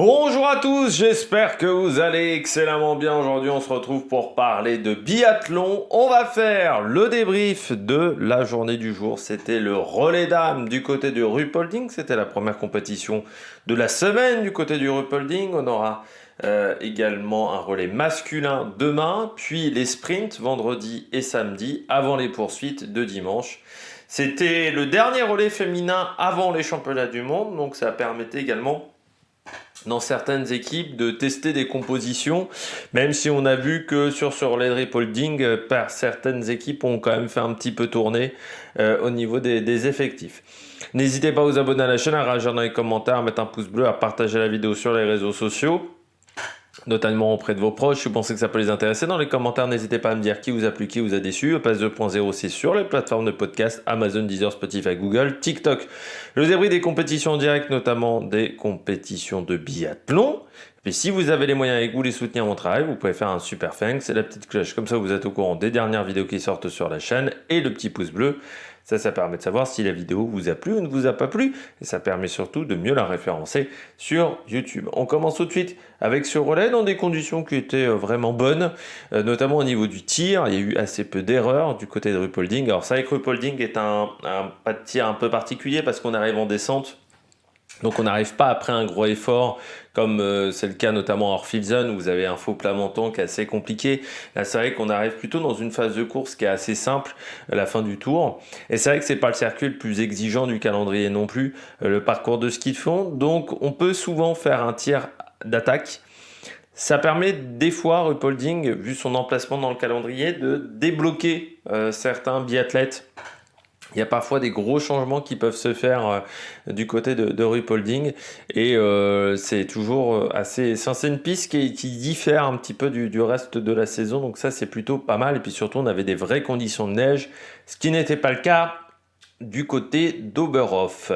Bonjour à tous, j'espère que vous allez excellemment bien. Aujourd'hui, on se retrouve pour parler de biathlon. On va faire le débrief de la journée du jour. C'était le relais dames du côté du Ruhpolding. C'était la première compétition de la semaine du côté du Ruhpolding. On aura également un relais masculin demain, puis les sprints vendredi et samedi, avant les poursuites de dimanche. C'était le dernier relais féminin avant les championnats du monde, donc ça permettait également dans certaines équipes de tester des compositions, même si on a vu que sur ce relais de Ruhpolding, certaines équipes ont quand même fait un petit peu tourner au niveau des effectifs. N'hésitez pas à vous abonner à la chaîne, à réagir dans les commentaires, à mettre un pouce bleu, à partager la vidéo sur les réseaux sociaux, notamment auprès de vos proches, si vous pensez que ça peut les intéresser. Dans les commentaires, n'hésitez pas à me dire qui vous a plu, qui vous a déçu. Pass 2.0, c'est sur les plateformes de podcast, Amazon, Deezer, Spotify, Google, TikTok. Le débrief des compétitions en direct, notamment des compétitions de biathlon. Et si vous avez les moyens et que vous voulez soutenir mon travail, vous pouvez faire un super thanks et la petite cloche. Comme ça, vous êtes au courant des dernières vidéos qui sortent sur la chaîne et le petit pouce bleu. Ça permet de savoir si la vidéo vous a plu ou ne vous a pas plu. Et ça permet surtout de mieux la référencer sur YouTube. On commence tout de suite avec ce relais dans des conditions qui étaient vraiment bonnes, notamment au niveau du tir. Il y a eu assez peu d'erreurs du côté de Ruhpolding. Alors ça, avec Ruhpolding est un pas de tir un peu particulier parce qu'on arrive en descente. Donc on n'arrive pas après un gros effort, comme c'est le cas notamment à Orfilsen, où vous avez un faux plat montant qui est assez compliqué. Là c'est vrai qu'on arrive plutôt dans une phase de course qui est assez simple à la fin du tour. Et c'est vrai que c'est pas le circuit le plus exigeant du calendrier non plus, le parcours de ski de fond. Donc on peut souvent faire un tir d'attaque. Ça permet des fois, Ruhpolding, vu son emplacement dans le calendrier, de débloquer certains biathlètes. Il y a parfois des gros changements qui peuvent se faire du côté de Ruhpolding et c'est toujours assez... C'est une piste qui diffère un petit peu du reste de la saison, donc ça c'est plutôt pas mal. Et puis surtout on avait des vraies conditions de neige, ce qui n'était pas le cas du côté d'Oberhof.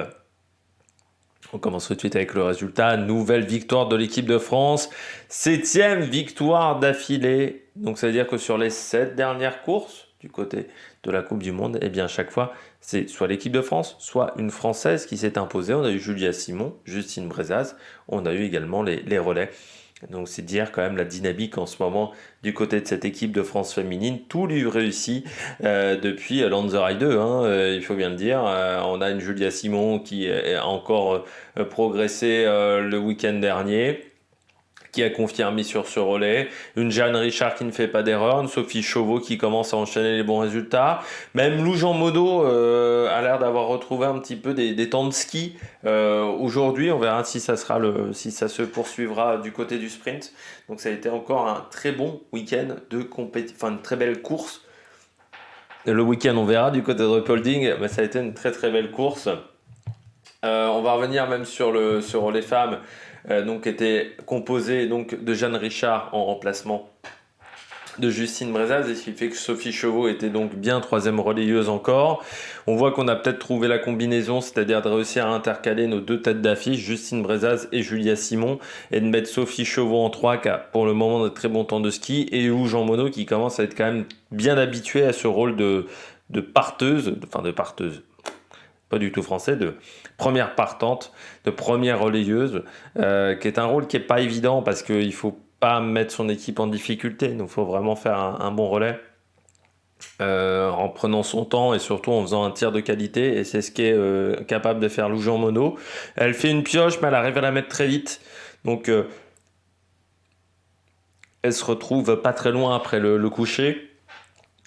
On commence tout de suite avec le résultat. Nouvelle victoire de l'équipe de France. 7e victoire d'affilée. Donc ça veut dire que sur les 7 dernières courses du côté de la Coupe du Monde, eh bien à chaque fois, c'est soit l'équipe de France, soit une Française qui s'est imposée. On a eu Julia Simon, Justine Brezaz. On a eu également les relais. Donc c'est dire quand même la dynamique en ce moment du côté de cette équipe de France féminine. Tout lui réussit depuis Lanzerheide 2, il faut bien le dire. On a une Julia Simon qui a encore progressé le week-end dernier, qui a confirmé sur ce relais, une Jeanne Richard qui ne fait pas d'erreur, une Sophie Chauveau qui commence à enchaîner les bons résultats, même Lou Jean Monod a l'air d'avoir retrouvé un petit peu des temps de ski aujourd'hui. On verra si ça se poursuivra du côté du sprint. Donc ça a été encore un très bon week-end de compétition, une très belle course. Le week-end on verra du côté de Ruhpolding, mais ça a été une très très belle course. On va revenir même sur les femmes, donc était composé donc de Jeanne Richard en remplacement de Justine Brezaz, et ce qui fait que Sophie Chauveau était donc bien 3e relayeuse encore. On voit qu'on a peut-être trouvé la combinaison, c'est-à-dire de réussir à intercaler nos deux têtes d'affiche, Justine Brezaz et Julia Simon, et de mettre Sophie Chauveau en 3 qui a pour le moment de très bons temps de ski, et Lou Jean Monod qui commence à être quand même bien habitué à ce rôle de parteuse, pas du tout français, de première partante, de première relayeuse, qui est un rôle qui n'est pas évident parce qu'il ne faut pas mettre son équipe en difficulté, donc il faut vraiment faire un bon relais en prenant son temps et surtout en faisant un tir de qualité, et c'est ce qu'est capable de faire Lou Jean Monod. Elle fait une pioche, mais elle arrive à la mettre très vite, donc elle se retrouve pas très loin après le coucher.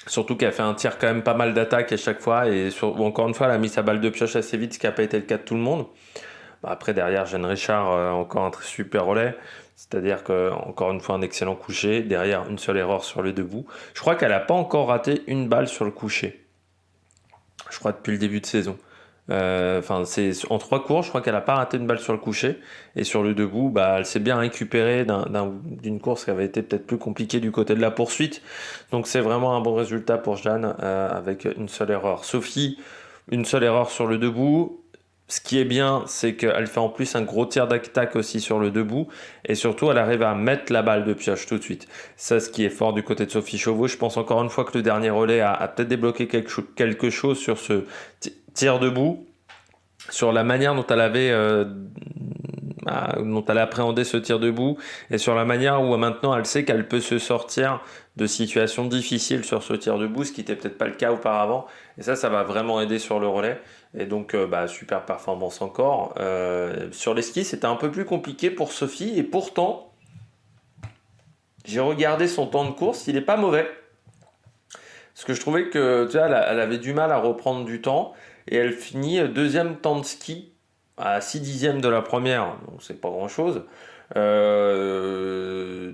Surtout qu'elle fait un tir quand même pas mal d'attaques à chaque fois, et encore une fois elle a mis sa balle de pioche assez vite, ce qui n'a pas été le cas de tout le monde. Après derrière Jeanne Richard, encore un très super relais, c'est-à-dire que encore une fois un excellent coucher, derrière une seule erreur sur le debout. Je crois qu'elle n'a pas encore raté une balle sur le coucher, je crois depuis le début de saison. C'est en 3 cours, je crois qu'elle n'a pas raté une balle sur le coucher, et sur le debout, elle s'est bien récupérée d'une course qui avait été peut-être plus compliquée du côté de la poursuite. Donc c'est vraiment un bon résultat pour Jeanne, avec une seule erreur. Sophie, une seule erreur sur le debout. Ce qui est bien, c'est qu'elle fait en plus un gros tir d'attaque aussi sur le debout, et surtout elle arrive à mettre la balle de pioche tout de suite. Ça, ce qui est fort du côté de Sophie Chauveau. Je pense encore une fois que le dernier relais a peut-être débloqué quelque chose sur ce tir debout, sur la manière dont elle avait dont elle a appréhendé ce tir debout et sur la manière où maintenant elle sait qu'elle peut se sortir de situations difficiles sur ce tir debout, ce qui n'était peut-être pas le cas auparavant. Et ça va vraiment aider sur le relais. Et donc, super performance encore. Sur les skis, c'était un peu plus compliqué pour Sophie. Et pourtant, j'ai regardé son temps de course, il n'est pas mauvais. Parce que je trouvais que tu vois, elle avait du mal à reprendre du temps. Et elle finit deuxième temps de ski à 6 dixièmes de la première. Donc, c'est pas grand-chose. Oui, je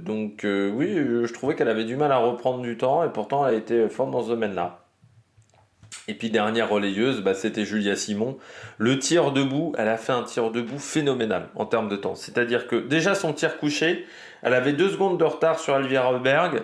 trouvais qu'elle avait du mal à reprendre du temps. Et pourtant, elle a été forte dans ce domaine-là. Et puis dernière relayeuse, c'était Julia Simon. Le tir debout, elle a fait un tir debout phénoménal en termes de temps. C'est-à-dire que déjà son tir couché, elle avait 2 secondes de retard sur Elvira Heuberg.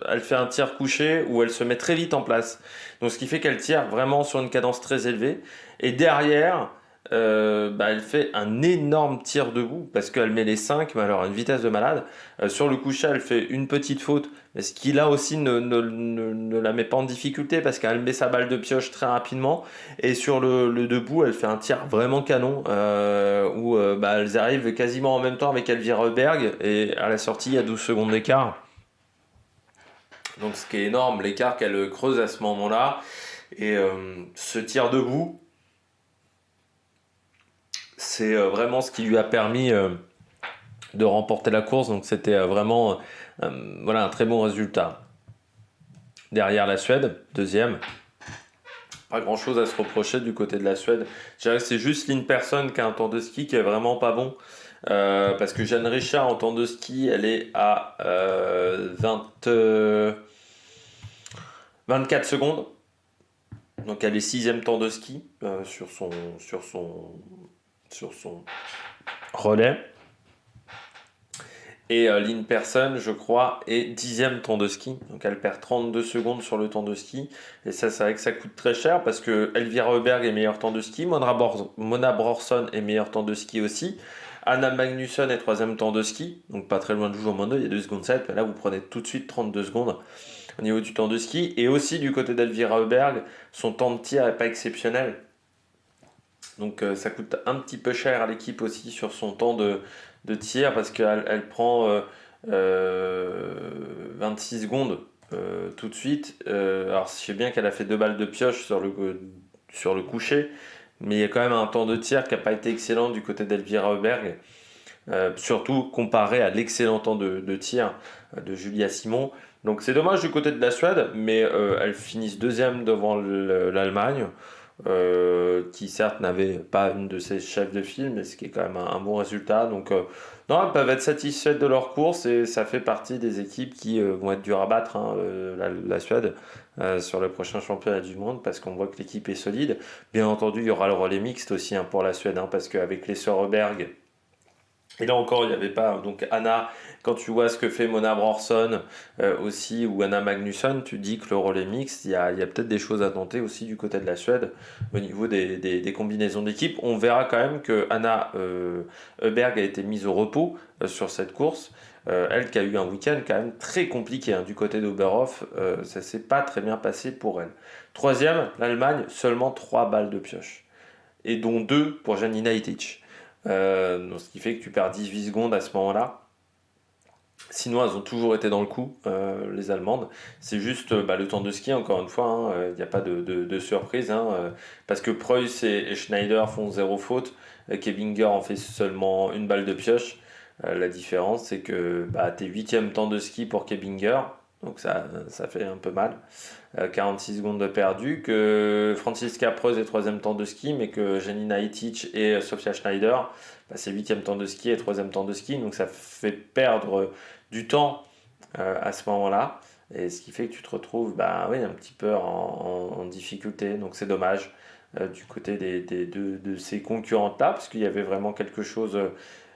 Elle fait un tir couché où elle se met très vite en place. Donc ce qui fait qu'elle tire vraiment sur une cadence très élevée. Et derrière, elle fait un énorme tir debout parce qu'elle met les 5, mais alors à une vitesse de malade. Sur le coucher, elle fait une petite faute, mais ce qui là aussi ne la met pas en difficulté parce qu'elle met sa balle de pioche très rapidement. Et sur le debout, elle fait un tir vraiment canon où elles arrivent quasiment en même temps avec Elvira Heuberg et à la sortie, il y a 12 secondes d'écart. Donc ce qui est énorme, l'écart qu'elle creuse à ce moment-là. Et ce tir debout, c'est vraiment ce qui lui a permis de remporter la course. Donc c'était vraiment un très bon résultat. Derrière la Suède, deuxième. Pas grand chose à se reprocher du côté de la Suède. Je dirais que c'est juste Lynn Persson qui a un temps de ski qui est vraiment pas bon. Parce que Jeanne Richard en temps de ski, elle est à 24 secondes. Donc elle est 6e temps de ski sur son relais. Et Lynn Persson, je crois, est 10e temps de ski. Donc elle perd 32 secondes sur le temps de ski. Et ça, c'est vrai que ça coûte très cher parce que Elvira Heuberg est meilleur temps de ski. Mona Brorson est meilleur temps de ski aussi. Anna Magnusson est 3e temps de ski. Donc pas très loin de Joujou Mondo, il y a 2 secondes 7. Mais là, vous prenez tout de suite 32 secondes au niveau du temps de ski. Et aussi du côté d'Elvira Heuberg, son temps de tir n'est pas exceptionnel. Donc ça coûte un petit peu cher à l'équipe aussi sur son temps de tir parce qu'elle prend 26 secondes tout de suite. Alors je sais bien qu'elle a fait 2 balles de pioche sur le coucher, mais il y a quand même un temps de tir qui n'a pas été excellent du côté d'Elvira Heuberg. Surtout comparé à l'excellent temps de tir de Julia Simon. Donc c'est dommage du côté de la Suède, mais elles finissent deuxième devant l'Allemagne. Qui certes n'avait pas une de ses chefs de file, mais ce qui est quand même un bon résultat. Donc non, elles peuvent être satisfaites de leur course et ça fait partie des équipes qui vont être dures à battre, la Suède, sur le prochain championnat du monde, parce qu'on voit que l'équipe est solide. Bien entendu, il y aura le relais mixte aussi pour la Suède, parce qu'avec les sœurs Heuberg, et là encore, il n'y avait pas. Donc Anna, quand tu vois ce que fait Mona Brorson aussi, ou Anna Magnusson, tu dis que le relais mixte, il y a peut-être des choses à tenter aussi du côté de la Suède au niveau des combinaisons d'équipe. On verra quand même que Anna Heuberg a été mise au repos sur cette course. Elle qui a eu un week-end quand même très compliqué du côté d'Oberhof, ça ne s'est pas très bien passé pour elle. Troisième, l'Allemagne, seulement 3 balles de pioche, et dont 2 pour Janina Itic. Donc ce qui fait que tu perds 18 secondes à ce moment-là. Sinon, elles ont toujours été dans le coup, les Allemandes. C'est juste le temps de ski, encore une fois, il n'y a pas de surprise. Parce que Preuss et Schneider font 0 faute. Kebinger en fait seulement 1 balle de pioche. La différence, c'est que t'es 8e temps de ski pour Kebinger. Donc ça fait un peu mal. 46 secondes de perdu. Que Franziska Preuss est 3e temps de ski, mais que Janina Itic et Sofia Schneider, c'est 8e temps de ski et 3e temps de ski. Donc ça fait perdre du temps à ce moment-là. Et ce qui fait que tu te retrouves un petit peu en difficulté. Donc c'est dommage du côté de ces concurrentes-là, parce qu'il y avait vraiment quelque chose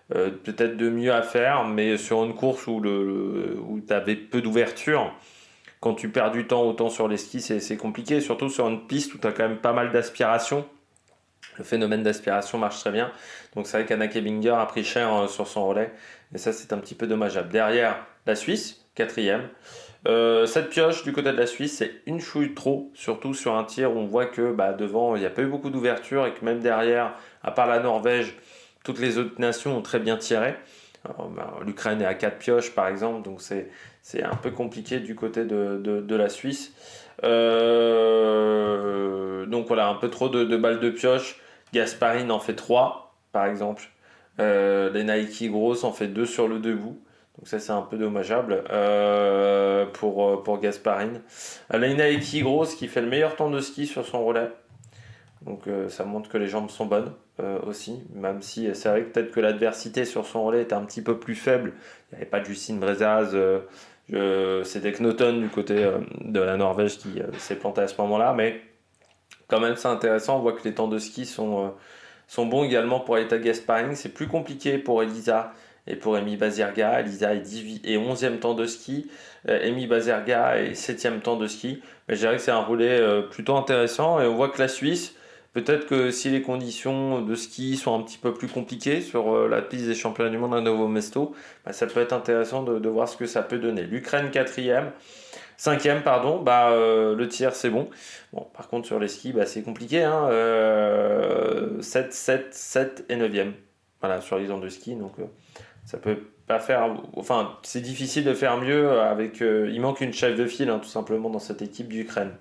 peut-être de mieux à faire, mais sur une course où tu avais peu d'ouverture, quand tu perds du temps autant sur les skis, c'est compliqué, surtout sur une piste où tu as quand même pas mal d'aspiration. Le phénomène d'aspiration marche très bien. Donc c'est vrai qu'Anna Kebinger a pris cher sur son relais, et ça c'est un petit peu dommageable. Derrière, la Suisse, 4e. Cette pioche du côté de la Suisse, c'est une chouille trop, surtout sur un tir où on voit que devant il n'y a pas eu beaucoup d'ouverture, et que même derrière, à part la Norvège, toutes les autres nations ont très bien tiré. Alors, l'Ukraine est à 4 pioches par exemple, donc c'est un peu compliqué du côté de la Suisse. Donc voilà, un peu trop de balles de pioche. Gasparin en fait 3 par exemple. Les Nike grosses en fait 2 sur le debout. Donc ça c'est un peu dommageable pour Gasparin. Les Nike grosses qui fait le meilleur temps de ski sur son relais. Donc ça montre que les jambes sont bonnes aussi, même si c'est vrai que peut-être que l'adversité sur son relais était un petit peu plus faible. Il n'y avait pas de Justine Brezaz, c'était Knoten du côté de la Norvège qui s'est planté à ce moment-là, mais quand même c'est intéressant, on voit que les temps de ski sont bons également pour Elita Gasparing. C'est plus compliqué pour Elisa et pour Emi Bazirga. Elisa est 11e temps de ski, Emi Bazirga est 7e temps de ski. Mais je dirais que c'est un relais plutôt intéressant et on voit que la Suisse, peut-être que si les conditions de ski sont un petit peu plus compliquées sur la piste des championnats du monde à Novo Mesto, bah, ça peut être intéressant de voir ce que ça peut donner. L'Ukraine 4e, 5e, pardon, le tir c'est bon. Bon, par contre sur les skis, c'est compliqué, hein, 7, 7, 7 et 9e. Voilà, sur les temps de ski, donc ça peut pas faire. Enfin, c'est difficile de faire mieux avec. Il manque une chef de file, hein, tout simplement, dans cette équipe d'Ukraine.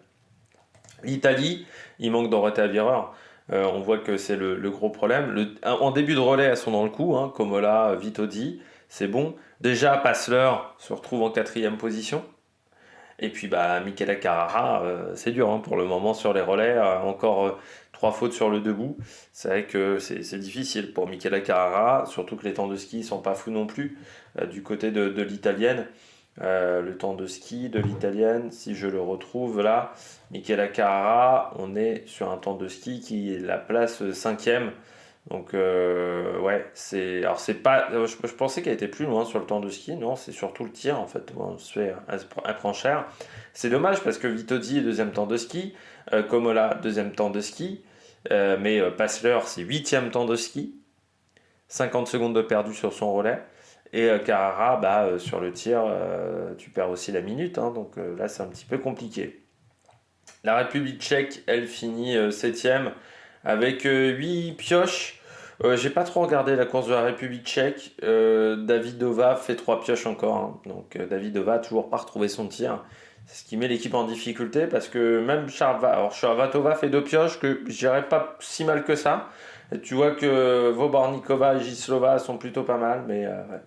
L'Italie, il manque Dorothea Virer. On voit que c'est le gros problème. En début de relais, elles sont dans le coup, hein, Komola, Vitodi, c'est bon. Déjà, Passler se retrouve en 4e position. Et puis Michela Carrara, c'est dur hein, pour le moment sur les relais, encore 3 fautes sur le debout. C'est vrai que c'est difficile pour Michela Carrara, surtout que les temps de ski sont pas fous non plus du côté de l'italienne. Le temps de ski de l'italienne, si je le retrouve là, Michela Carrara, on est sur un temps de ski qui est la place 5e. Donc ouais, alors c'est pas, je pensais qu'elle était plus loin sur le temps de ski, non, c'est surtout le tir en fait. Bon, elle prend cher. C'est dommage parce que Vitozzi est deuxième temps de ski, Komola deuxième temps de ski, mais Passler c'est 8e temps de ski, 50 secondes de perdu sur son relais. Et Carrara, sur le tir, tu perds aussi la minute, hein, donc là c'est un petit peu compliqué. La République tchèque, elle finit 7e avec 8 pioches. J'ai pas trop regardé la course de la République tchèque. Davidova fait 3 pioches encore, hein. Donc Davidova a toujours pas retrouvé son tir. C'est ce qui met l'équipe en difficulté parce que même Sharvatova fait 2 pioches que je dirais pas si mal que ça. Et tu vois que Vobornikova et Gislova sont plutôt pas mal, mais ouais.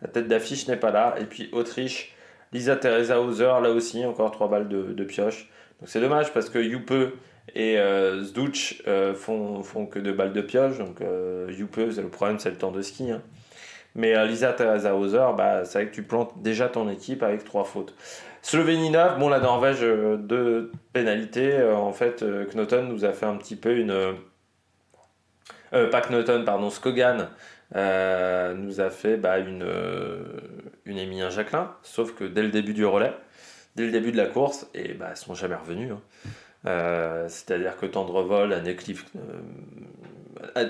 La tête d'affiche n'est pas là. Et puis Autriche, Lisa Teresa Hauser, là aussi, encore 3 balles de pioche. Donc c'est dommage parce que Juppe et Zduch font que 2 balles de pioche. Donc Juppe, le problème, c'est le temps de ski, hein. Mais Lisa Teresa Hauser, c'est vrai que tu plantes déjà ton équipe avec 3 fautes. Slovénie 9, bon, la Norvège, 2 pénalités. En fait, Knoten nous a fait un petit peu une. Pas Knoten, pardon, Skogan nous a fait une Émilien Jacquelin, sauf que dès le début du relais, dès le début de la course, et elles sont jamais revenues, hein. C'est-à-dire que Tendrevol, Annecliff,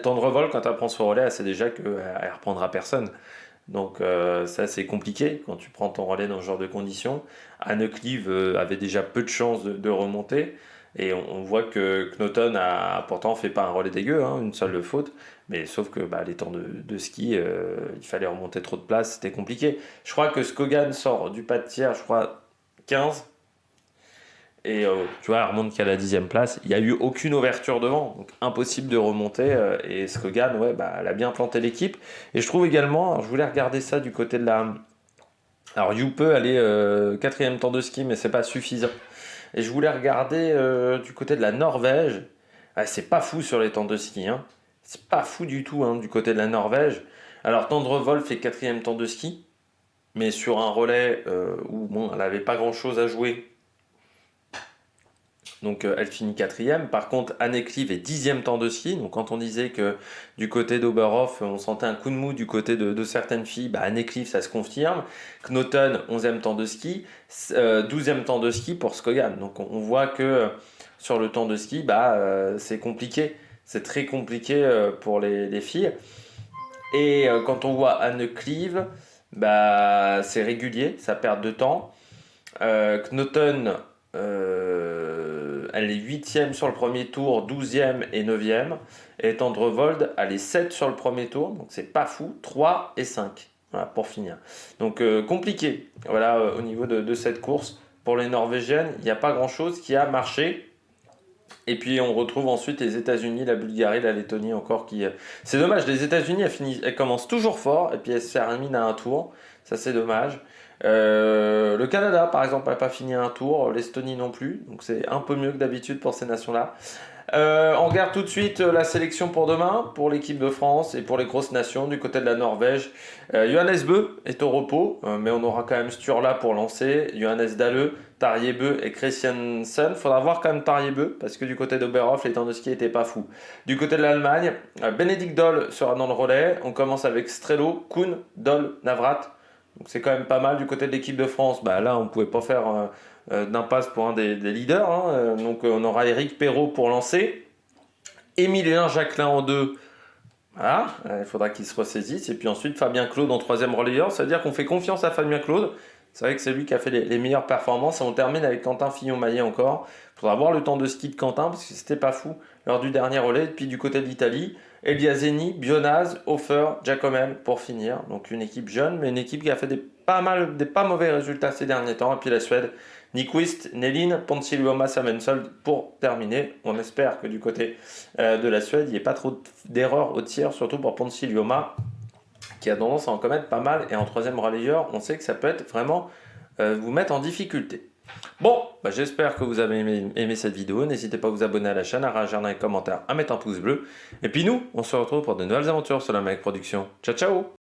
Tendrevol, quand elle prend son relais, elle sait déjà qu'elle ne reprendra personne. Donc ça c'est compliqué quand tu prends ton relais dans ce genre de conditions. Annecliff avait déjà peu de chances de remonter. Et on voit que Knoten a pourtant fait pas un relais dégueu, hein, une seule faute, mais sauf que les temps de ski, il fallait remonter trop de place, c'était compliqué. Je crois que Skogan sort du pas de tir, je crois 15, et tu vois, elle remonte qu'à la 10e place. Il n'y a eu aucune ouverture devant, donc impossible de remonter, et Skogan, ouais, elle a bien planté l'équipe. Et je trouve également, alors je voulais regarder ça du côté de la... Alors Juppe, elle est 4e temps de ski, mais c'est pas suffisant. Et je voulais regarder du côté de la Norvège. C'est pas fou sur les temps de ski, hein. C'est pas fou du tout, hein, du côté de la Norvège. Alors Tendrevol fait 4e temps de ski, mais sur un relais où elle n'avait pas grand chose à jouer. Donc elle finit 4e. Par contre, Annecliff est 10e temps de ski. Donc quand on disait que du côté d'Oberhof, on sentait un coup de mou du côté de certaines filles, Annecliff, ça se confirme. Knoten, 11e temps de ski. 12e temps de ski pour Skogan. Donc on voit que sur le temps de ski, c'est compliqué. C'est très compliqué pour les filles. Et quand on voit Annecliff, c'est régulier, ça perd de temps. Knoten... elle est 8e sur le premier tour, 12e et 9e. Et Tendrevold, elle est 7 sur le premier tour, donc c'est pas fou, 3 et 5. Voilà, pour finir. Donc compliqué, voilà, au niveau de cette course. Pour les Norvégiennes, il n'y a pas grand-chose qui a marché. Et puis on retrouve ensuite les États-Unis, la Bulgarie, la Lettonie encore qui. C'est dommage, les États-Unis elles commencent toujours fort et puis elles se terminent à un tour. Ça c'est dommage. Le Canada par exemple n'a pas fini à un tour, l'Estonie non plus. Donc c'est un peu mieux que d'habitude pour ces nations-là. On regarde tout de suite la sélection pour demain, pour l'équipe de France et pour les grosses nations. Du côté de la Norvège, Johannes Bö est au repos, mais on aura quand même Sturla pour lancer. Johannes Dahle, Tarjei Bø et Christiansen. Faudra voir quand même Tarjei Bø, parce que du côté d'Oberhof, les temps de ski n'étaient pas fous. Du côté de l'Allemagne, Benedikt Doll sera dans le relais. On commence avec Strelo, Kuhn, Doll, Navrat. Donc c'est quand même pas mal. Du côté de l'équipe de France, là on ne pouvait pas faire d'impasse pour un des leaders. Donc on aura Eric Perrault pour lancer. Émilien Jacquelin en 2. Voilà, il faudra qu'il se ressaisisse. Et puis ensuite Fabien Claude en 3e relayeur. Ça veut dire qu'on fait confiance à Fabien Claude. C'est vrai que c'est lui qui a fait les meilleures performances. Et on termine avec Quentin Fillon-Maillet encore. Il faudra voir le temps de ski de Quentin parce que c'était pas fou lors du dernier relais. Et puis du côté de l'Italie, Eliaseni, Bionaz, Hofer, Giacomel pour finir. Donc une équipe jeune, mais une équipe qui a fait des pas mauvais résultats ces derniers temps. Et puis la Suède, Nyquist, Nelin, Ponsiluoma, Samuelsson pour terminer. On espère que du côté de la Suède, il n'y ait pas trop d'erreurs au tir, surtout pour Ponsiluoma, qui a tendance à en commettre pas mal. Et en 3e relayeur, on sait que ça peut être vraiment vous mettre en difficulté. Bon, j'espère que vous avez aimé cette vidéo. N'hésitez pas à vous abonner à la chaîne, à réagir dans les commentaires, à mettre un pouce bleu. Et puis nous, on se retrouve pour de nouvelles aventures sur la Mec Production. Ciao, ciao!